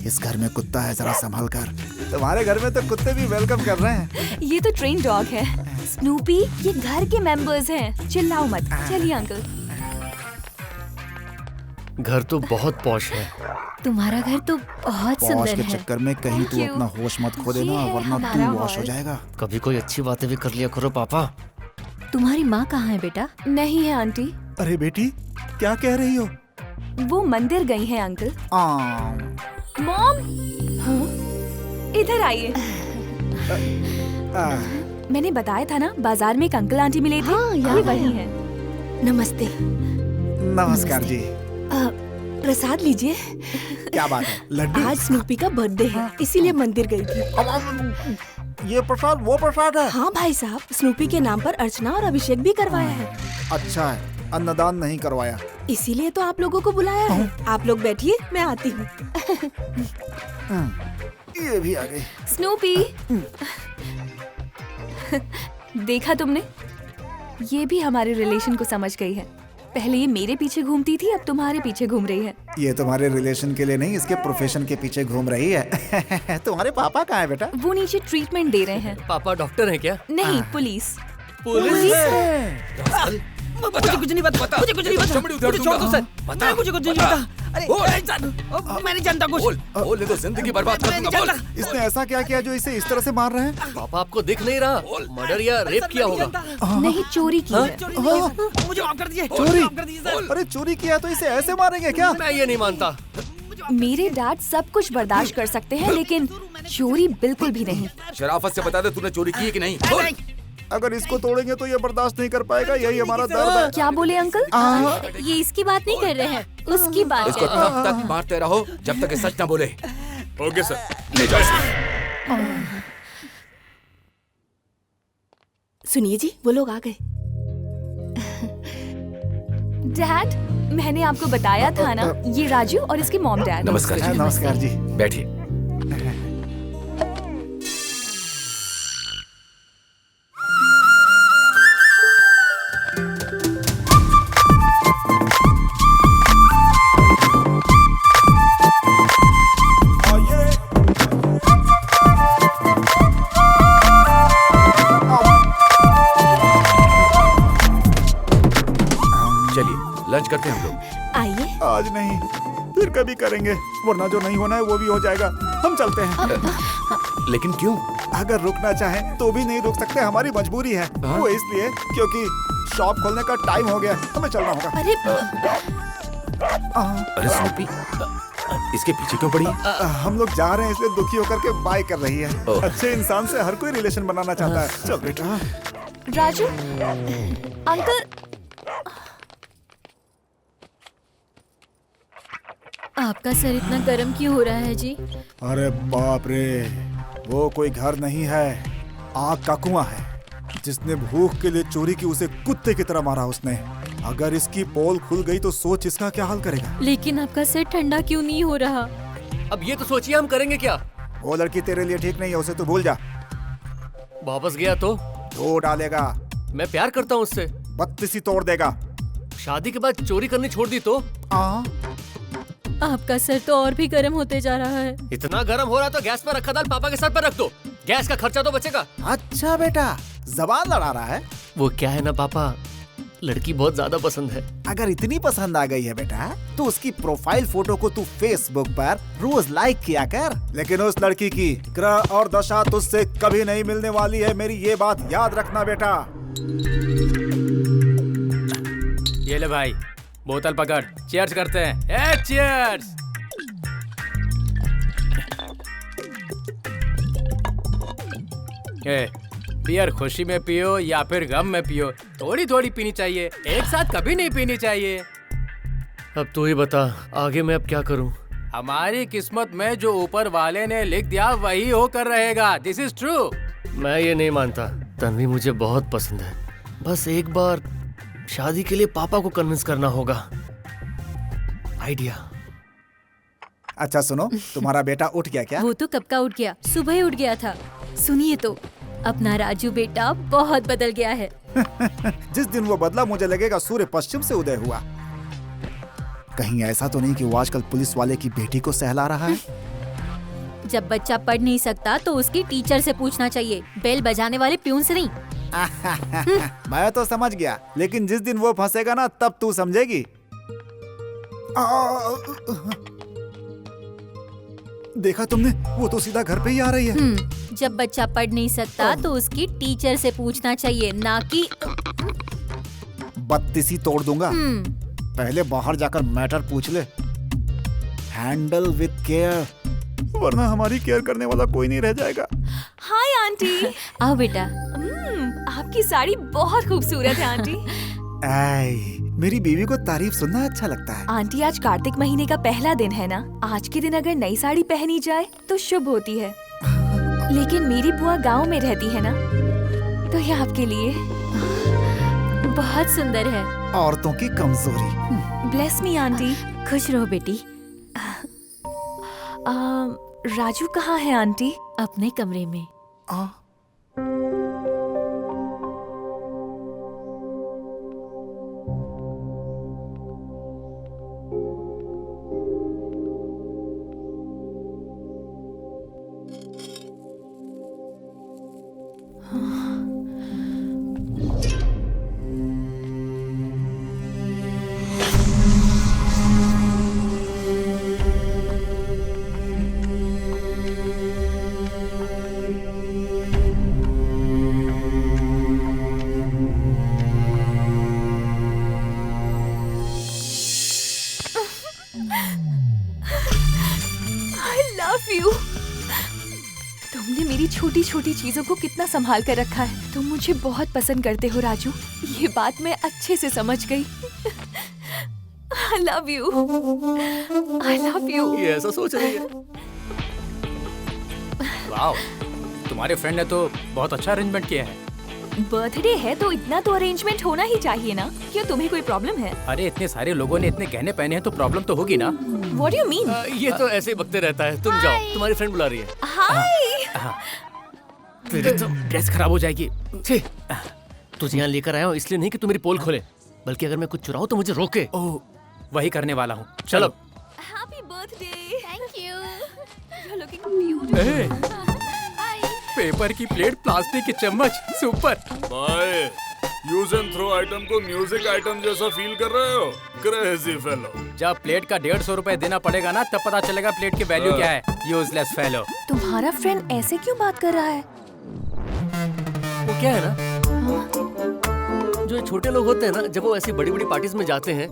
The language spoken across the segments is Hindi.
इस घर में कुत्ता है, जरा संभाल कर। तुम्हारे घर में तो कुत्ते भी वेलकम कर रहे हैं। ये तो ट्रेन डॉग है। स्नूपी, ये घर के मेंबर्स हैं। चिल्लाओ मत। चलिए अंकल। घर तो बहुत पॉश है। तुम्हारा घर तो बहुत पॉश सुंदर के है। चक्कर में कहीं तू क्यों? अपना होश मत खो देना, ये है वरना हमारा तू वॉश हो हॉल। जाएगा। कभी कोई अच्छी बातें भी कर लिया करो पापा। तुम्हारी माँ कहाँ है बेटा? नहीं है आंटी। अरे बेटी, क्या कह रही हो? वो मंदिर गई है अंकल। मॉम, इधर आइए। मैंने बताया था ना, बाजार में एक अंकल आंटी मिले थे। हाँ, ये वही है। नमस्ते। नमस्कार जी। प्रसाद लीजिए। क्या बात है? लड्डू? आज स्नूपी का बर्थडे है, इसीलिए मंदिर गई थी। ये प्रसाद वो प्रसाद है? हाँ भाई साहब, स्नूपी के नाम पर अर्चना और अभिषेक भी करवाया है। अच्छा है, अन्नदान नहीं करवाया। इसीलिए तो आप लोगों को बुलाया है। आप लोग बैठिए, मैं आती हूँ। ये भी आ गई। स्नूपी, देखा तुमने? ये भी हमारे रिलेशन को समझ गई है। पहले ये मेरे पीछे घूमती थी, अब तुम्हारे पीछे घूम रही है। ये तुम्हारे रिलेशन के लिए नहीं, इसके प्रोफेशन के पीछे घूम रही है। तुम्हारे पापा कहाँ है बेटा? वो नीचे ट्रीटमेंट दे रहे हैं। पापा डॉक्टर हैं क्या? नहीं, पुलिस। मुझे कुछ नहीं पता, मुझे कुछ नहीं पता, मुझे छोड़ दो सर, बता, मुझे कुछ नहीं पता। अरे मैं नहीं जानता कुछ। बोल नहीं तो जिंदगी बर्बाद कर दूंगा। बोल। इसने ऐसा क्या किया जो इसे इस तरह से मार रहे हैं? पापा आपको दिख नहीं रहा? मर्डर या रेप किया होगा। नहीं, चोरी की है। मुझे माफ कर दीजिए। चोरी? माफ कर दीजिए सर। अरे चोरी किया तो इसे ऐसे मारेंगे क्या? मैं ये नहीं मानता। मेरे डैड सब कुछ बर्दाश्त कर सकते हैं, लेकिन चोरी बिल्कुल भी नहीं। शराफत से बता दे तूने चोरी की है कि नहीं? बोल। अगर इसको तोड़ेंगे तो ये बर्दाश्त नहीं कर पाएगा, यही हमारा दर्द है। क्या बोले अंकल? ये इसकी बात नहीं कर रहे हैं, उसकी बात इसको कर रहे तब तक मारते रहो जब तक ये सच न बोले। ओके सर, ले जाओ इसको। हैं। सुनिए जी, वो लोग आ गए। डैड, मैंने आपको बताया था ना, ये राजू और इसके मॉम डैड। नमस्कार जी। नमस्कार जी। बैठिए। चलिए लंच करते हैं हम लोग। आइए। आज नहीं, फिर कभी करेंगे, वरना जो नहीं होना है वो भी हो जाएगा। हम चलते हैं। लेकिन क्यों? अगर रुकना चाहें तो भी नहीं रुक सकते, हमारी मजबूरी है। वो इसलिए क्योंकि शॉप खोलने का टाइम हो गया, हमें चलना होगा। अरे अरे स्नूपी, इसके पीछे क्यों पड़ी? हम लोग जा रहे हैं, इसलिए दुखी होकर के बाय कर रही है। ओह। अच्छे इंसान से हर कोई रिलेशन बनाना चाहता है। चल बेटा। राजू, अंकल। आपका सर इतना गर्म क्यों हो रहा है जी? अरे बाप रे, वो कोई घर नहीं है, आग का कुआं है। जिसने भूख के लिए चोरी की, उसे कुत्ते की तरह मारा उसने। अगर इसकी पोल खुल गई तो सोच इसका क्या हाल करेगा। लेकिन आपका सर ठंडा क्यों नहीं हो रहा? अब ये तो सोचिए हम करेंगे क्या? वो लड़की तेरे लिए ठीक नहीं है, उसे तू भूल जा। वापस गया तो धो डालेगा, मैं प्यार करता हूँ उससे। बत्तीसी तोड़ देगा। शादी के बाद चोरी करनी छोड़ दी तो? आपका सर तो और भी गर्म होते जा रहा है। इतना गर्म हो रहा तो गैस पर रखा दाल पापा के सर पर रख दो, गैस का खर्चा तो बचेगा। अच्छा बेटा, जबान लड़ा रहा है। वो क्या है ना पापा, लड़की बहुत ज्यादा पसंद है। अगर इतनी पसंद आ गई है बेटा, तो उसकी प्रोफाइल फोटो को तू फेसबुक पर रोज लाइक किया कर। लेकिन उस लड़की की ग्रह और दशा तुझसे कभी नहीं मिलने वाली है, मेरी ये बात याद रखना बेटा। ये ले भाई, बोतल पकड़, चीयर्स करते हैं। चीयर्स। बियर खुशी में पियो या फिर गम में पियो, थोड़ी थोड़ी पीनी चाहिए, एक साथ कभी नहीं पीनी चाहिए। अब तू ही बता, आगे मैं अब क्या करूं? हमारी किस्मत में जो ऊपर वाले ने लिख दिया वही होकर रहेगा। This is true. मैं ये नहीं मानता। तन्वी मुझे बहुत पसंद है, बस एक बार शादी के लिए पापा को कन्विंस करना होगा। आइडिया। अच्छा सुनो, तुम्हारा बेटा उठ गया क्या? वो तो कब का उठ गया, सुबह ही उठ गया था। सुनिए तो, अपना राजू बेटा बहुत बदल गया है। जिस दिन वो बदला, मुझे लगेगा सूर्य पश्चिम से उदय हुआ। कहीं ऐसा तो नहीं कि वो आजकल पुलिस वाले की बेटी को सहला रहा है? जब बच्चा पढ़ नहीं सकता तो उसकी टीचर से पूछना चाहिए, बेल बजाने वाले प्यून से नहीं। मैं तो समझ गया, लेकिन जिस दिन वो फंसेगा ना तब तू समझेगी। देखा तुमने, वो तो सीधा घर पे ही आ रही है। जब बच्चा पढ़ नहीं सकता तो उसकी टीचर से पूछना चाहिए, ना कि बत्तीसी तोड़ दूंगा। पहले बाहर जाकर मैटर पूछ ले। हैंडल विद केयर, वरना हमारी केयर करने वाला कोई नहीं रह जाएगा। Hi aunty. आओ बेटा। आपकी साड़ी बहुत खूबसूरत है आंटी। मेरी बीवी को तारीफ सुनना अच्छा लगता है। आंटी, आज कार्तिक महीने का पहला दिन है ना, आज के दिन अगर नई साड़ी पहनी जाए तो शुभ होती है। लेकिन मेरी बुआ गांव में रहती है ना, तो ये आपके लिए बहुत सुंदर है। औरतों की कमजोरी। Bless me aunty. खुश रहो बेटी। राजू कहाँ है आंटी? अपने कमरे में। तुमने मेरी छोटी छोटी चीजों को कितना संभाल कर रखा है। तुम मुझे बहुत पसंद करते हो राजू, ये बात मैं अच्छे से समझ गई। I love you. I love you. ये ऐसा सोच रही है। वाओ, तुम्हारे फ्रेंड ने तो बहुत अच्छा अरेंजमेंट किया है। बर्थडे है तो इतना तो अरेंजमेंट होना ही चाहिए ना। क्यों, तुम्हें कोई प्रॉब्लम है? अरे इतने सारे लोगों ने इतने गहने पहने हैं तो प्रॉब्लम तो होगी ना। What do you mean? ये तो ऐसे ही बकते रहता है। तुम जाओ, तुम्हारी फ्रेंड बुला रही है। हाय। तेरी तो ड्रेस खराब हो जाएगी। छी, तुझे यहाँ लेकर आया हूँ इसलिए नहीं कि तू मेरी पोल खोले, बल्कि अगर मैं कुछ चुराऊं तो मुझे रोके। ओह, वही करने वाला हूँ। चलो। Happy birthday. Thank you. You're looking beautiful. Paper की प्लेट, प्लास्टिक की चम्मच, सुपर। भाई, यूज एंड थ्रो आइटम को म्यूजिक आइटम जैसा फील कर रहे हो? Crazy fellow. जब प्लेट का 150 रुपए देना पड़ेगा ना, तब पता चलेगा प्लेट की वैल्यू क्या है। Useless fellow. तुम्हारा फ्रेंड ऐसे क्यों बात कर रहा है? वो क्या है ना, जो छोटे लोग होते हैं ना, जब वो ऐसी बड़ी बड़ी पार्टीज में जाते हैं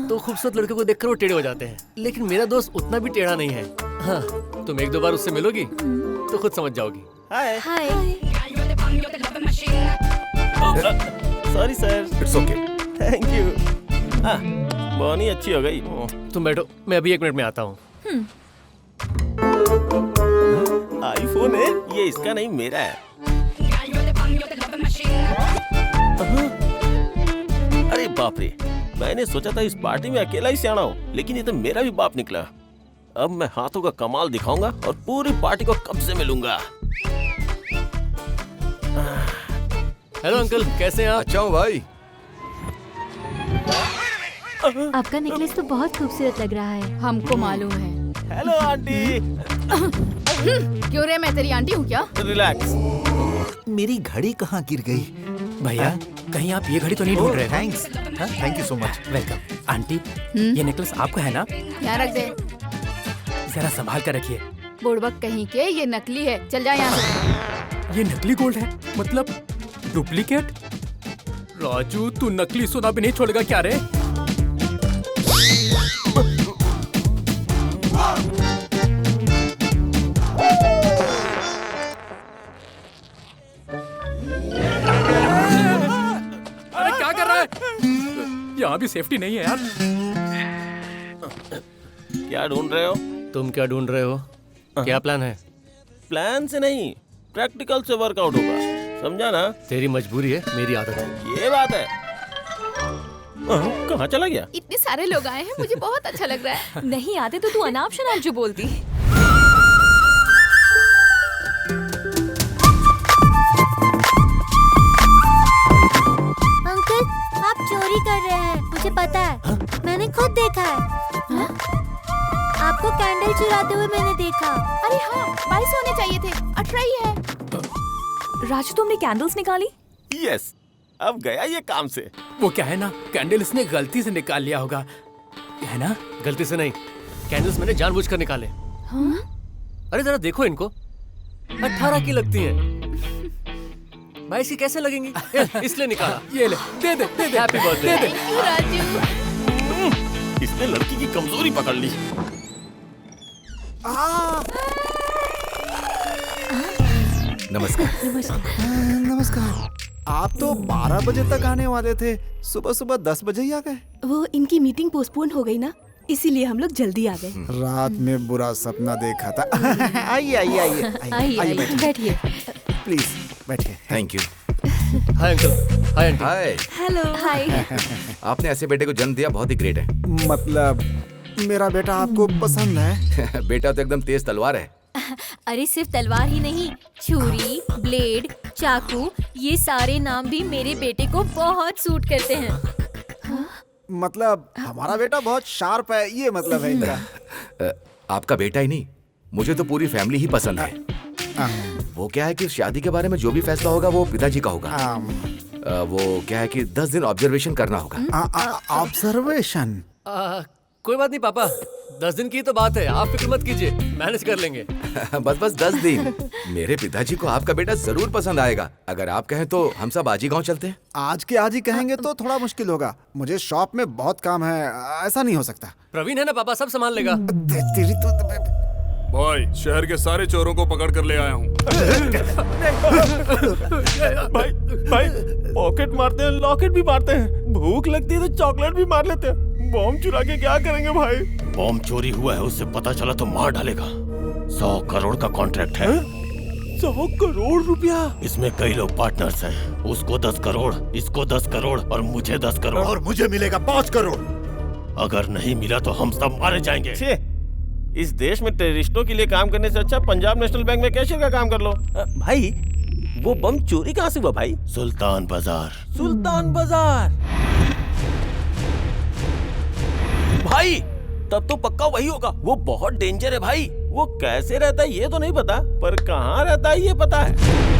तो खूबसूरत लड़के को देखकर वो टेढ़े हो जाते हैं। लेकिन मेरा दोस्त उतना भी टेढ़ा नहीं है। हाँ, तुम एक दो बार उससे मिलोगी तो खुद समझ जाओगी। Hi. Sorry sir. It's okay. Thank you. बोनी अच्छी हो गई। तुम बैठो, मैं अभी 1 मिनट में आता हूँ। आईफोन है ये, इसका नहीं मेरा है। अरे बाप रे, मैंने सोचा था इस पार्टी में अकेला ही सियाना हूँ, लेकिन ये तो मेरा भी बाप निकला। अब मैं हाथों का कमाल दिखाऊंगा और पूरी पार्टी को कब्जे में लूंगा। हेलो अंकल, कैसे हैं आप? अच्छा हूँ भाई। आपका नेकलेस तो बहुत खूबसूरत लग रहा है। हमको मालूम है। Hello aunty. क्यों रे, मैं तेरी आंटी हूँ क्या? रिलैक्स। मेरी घड़ी कहाँ गिर गई? भैया, कहीं आप ये घड़ी तो नहीं ढूंढ रहे हो? Thanks, thank you so much. Welcome. Aunty, ये नेकलेस आपका है ना? यहाँ रख दे। जरा संभाल कर रखिए। बुड़बक कहीं के, ये नकली है। चल जा यहाँ से। ये नकली गोल्ड है? मतलब डुप्लीकेट? राजू, तू नकली सोना भी नहीं छोड़ेगा क्या रे? अरे क्या कर रहा है? यहाँ भी सेफ्टी नहीं है यार। क्या ढूंढ रहे हो? तुम क्या ढूंढ रहे हो? क्या प्लान है? प्लान से नहीं, प्रैक्टिकल से वर्कआउट होगा, समझा ना? तेरी मजबूरी है, मेरी आदत है। ये बात है। कहाँ चला गया? इतने सारे लोग आए हैं, मुझे बहुत अच्छा लग रहा है। नहीं आते तो तू अनाप शनाप जो बोलती। अंकल, आप चोरी कर रहे हैं, मुझे पता है। मैंने मैंने खुद देखा है। आपको कैंडल चुराते हुए मैंने देखा। अरे हाँ, 22 होने चाहिए थे, 18 ही है। राजू तुमने कैंडल्स निकाली? यस, अब गया ये काम से। वो क्या है ना, कैंडल इसने गलती से निकाल लिया होगा, है ना? गलती से नहीं, कैंडल्स मैंने जानबूझकर निकाले। अरे जरा देखो इनको, 18 की लगती है। 22 की कैसे लगेंगी? इसलिए निकाला। ये ले, दे दे। Happy birthday. राजू, इसने लड़की की कमजोरी पकड़ ली। नमस्कार। नमस्कार। आप तो 12 बजे तक आने वाले थे, सुबह सुबह 10 बजे ही आ गए। वो इनकी मीटिंग पोस्टपोन हो गई ना, इसीलिए हम लोग जल्दी आ गए। रात में बुरा सपना देखा था। आइए आइए आइए आइए बैठिए। प्लीज बैठिए। Thank you. Hi uncle. Hi aunty. Hi. Hello. Hi. आपने ऐसे बेटे को जन्म दिया, बहुत ही ग्रेट है। मतलब मेरा बेटा आपको पसंद है? बेटा तो एकदम तेज तलवार है। अरे सिर्फ तलवार ही नहीं, छुरी, ब्लेड, चाकू, ये सारे नाम भी मेरे बेटे को बहुत सूट करते हैं। मतलब हमारा बेटा बहुत शार्प है, ये मतलब है इनका। आपका बेटा ही नहीं, मुझे तो पूरी फैमिली ही पसंद है। वो क्या है कि शादी के बारे में जो भी फैसला होगा वो पिताजी का होगा। वो क्या है कि 10 दिन ऑब्जर्वेशन करना होगा। ऑब्जर्वेशन? कोई बात नहीं पापा, 10 दिन की तो बात है, आप फिक्र मत कीजिए, मैनेज कर लेंगे। बस 10 दिन। मेरे पिताजी को आपका बेटा जरूर पसंद आएगा। अगर आप कहें तो हम सब आज ही गाँव चलते हैं। आज के आज ही कहेंगे तो थोड़ा मुश्किल होगा, मुझे शॉप में बहुत काम है, ऐसा नहीं हो सकता। प्रवीण है ना पापा, सब संभाल लेगा। तेरी तो भाई, शहर के सारे चोरों को पकड़ कर ले आया हूँ। भाई पॉकेट मारते हैं, लॉकेट भी मारते हैं, भूख लगती है तो चॉकलेट भी मार लेते हैं। बॉम्ब चुरा के क्या करेंगे भाई? बॉम्ब चोरी हुआ है, उससे पता चला तो मार डालेगा। 100 करोड़ का कॉन्ट्रैक्ट है। 100 करोड़ रुपया? इसमें कई लोग पार्टनर्स हैं। उसको 10 करोड़, इसको 10 करोड़ और मुझे 10 करोड़। और मुझे मिलेगा 5 करोड़। अगर नहीं मिला तो हम सब मारे जाएंगे। इस देश में टेररिस्टों के लिए काम करने से अच्छा पंजाब नेशनल बैंक में कैशियर का काम कर लो। भाई वो बम चोरी कहाँ से हुआ भाई? सुल्तान बाजार। सुल्तान बाजार? भाई तब तो पक्का वही होगा। वो बहुत डेंजर है भाई। वो कैसे रहता है ये तो नहीं पता, पर कहाँ रहता है ये पता है।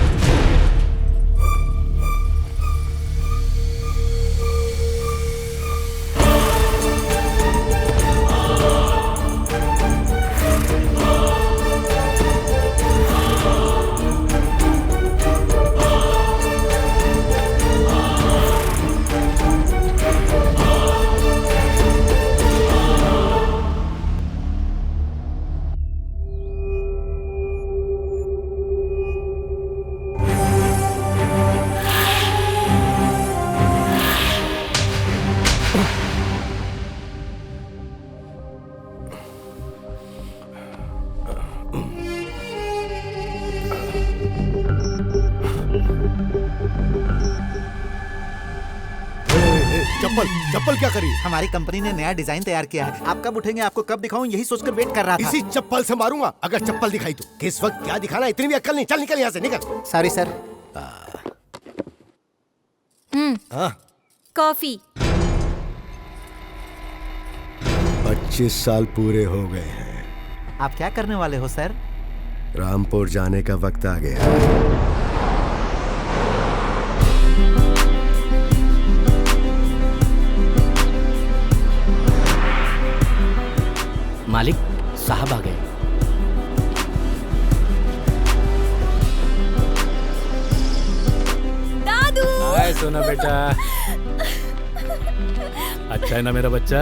चप्पल क्या करी? हमारी कंपनी ने नया डिजाइन तैयार किया है। आप कब उठेंगे, आपको कब दिखाऊं, यही सोचकर वेट कर रहा था। इसी चप्पल से मारूंगा अगर चप्पल दिखाई तो। किस वक्त क्या दिखाना, इतनी भी अक्ल नहीं। चल निकल यहाँ से, निकल। Sorry sir. कॉफी। 25 साल पूरे हो गए हैं। आप क्या करने वाले हो सर? रामपुर जाने का वक्त आ गया। मालिक साहब आ गए। दादू। हाय सोना बेटा। अच्छा है ना मेरा बच्चा?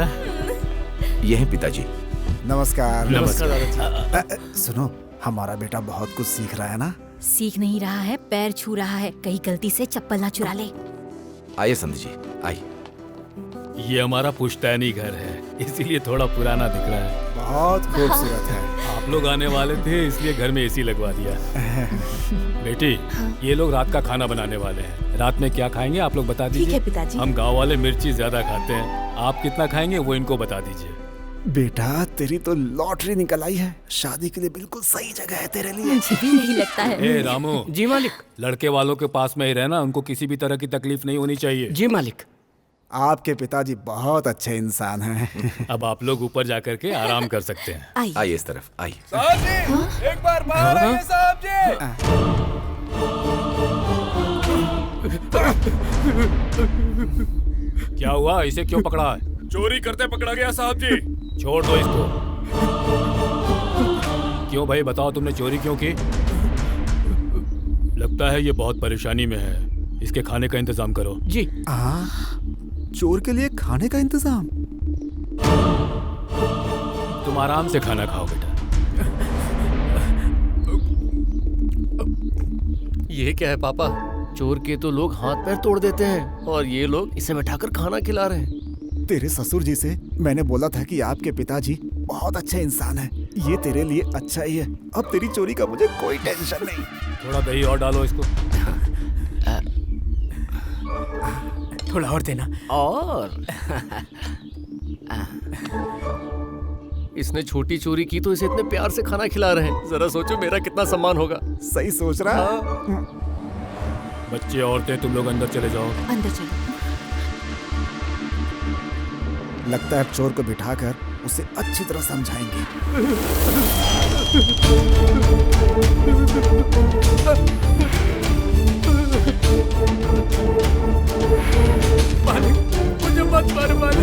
ये है पिताजी। नमस्कार। नमस्कार दादाजी। सुनो, हमारा बेटा बहुत कुछ सीख रहा है ना? सीख नहीं रहा है, पैर छू रहा है, कहीं गलती से चप्पल ना चुरा ले। आइए संत जी, आइए। ये हमारा पुश्तैनी घर है, इसीलिए थोड़ा पुराना दिख रहा है। बहुत खूबसूरत है। आप लोग आने वाले थे इसलिए घर में एसी लगवा दिया। बेटी, ये लोग रात का खाना बनाने वाले हैं। रात में क्या खाएंगे आप लोग बता दीजिए। ठीक है पिताजी। हम गांव वाले मिर्ची ज्यादा खाते हैं, आप कितना खाएंगे वो इनको बता दीजिए। बेटा तेरी तो लॉटरी निकल आई है, शादी के लिए बिल्कुल सही जगह है तेरे लिए। मुझे भी नहीं लगता है। ए रामू। जी मालिक। लड़के वालों के पास में ही रहना, उनको किसी भी तरह की तकलीफ नहीं होनी चाहिए। जी मालिक। आपके पिताजी बहुत अच्छे इंसान हैं। अब आप लोग ऊपर जाकर के आराम कर सकते हैं। आइए इस तरफ आइए। साहब जी, एक बार बाहर आइए साहब जी। क्या हुआ, इसे क्यों पकड़ा है? चोरी करते पकड़ा गया साहब जी। छोड़ दो इसको। क्यों भाई बताओ, तुमने चोरी क्यों की? लगता है ये बहुत परेशानी में है, इसके खाने का इंतजाम करो। जी। चोर के लिए खाने का इंतजाम? तुम आराम से खाना खाओ बेटा। ये क्या है पापा? चोर के तो लोग हाथ पैर तोड़ देते हैं और ये लोग इसे बैठाकर खाना खिला रहे हैं। तेरे ससुर जी से मैंने बोला था कि आपके पिताजी बहुत अच्छे इंसान हैं। ये तेरे लिए अच्छा ही है। अब तेरी चोरी का मुझे कोई टेंशन नहीं। थोड़ा दही और डालो इसको। थोड़ा और देना। और इसने छोटी चोरी की तो इसे इतने प्यार से खाना खिला रहे हैं। जरा सोचो मेरा कितना सम्मान होगा। सही सोच रहा है। बच्चे औरतें तुम लोग अंदर चले जाओ। अंदर चलो। लगता है अब चोर को बिठाकर उसे अच्छी तरह समझाएंगे। मालिक, मुझे मत मारो मालिक।